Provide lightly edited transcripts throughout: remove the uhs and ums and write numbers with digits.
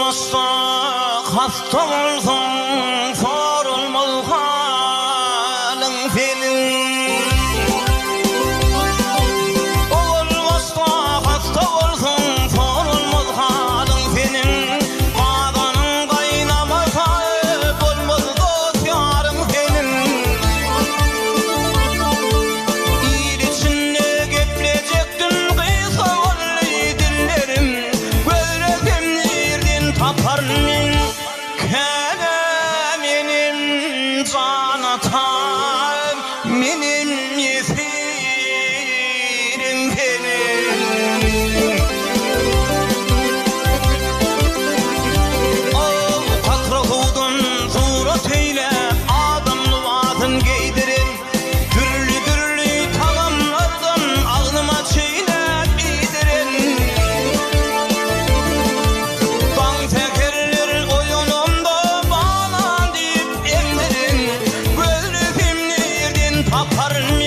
olmazsa hasta olsun sorulmaz halin senin. Olmazsa hasta olsun sorulmaz halin senin. Qadanın qaynamasa olmaz dost yarın senin. İl içinde geplecektin kıysa vallahi dillerim. Böyledim nereden taparım benim canatam, benim yesirim benim. Oh, takrahudun surat eyle, adam luvazın giydirin. Türlü türlü tamamlardan ağlıma çiğnep idirin. Dans ekerler oyunumda bana deyip emdirin. Gözlüğüm nereden taparım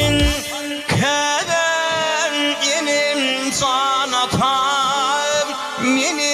keder yenim canatam, benim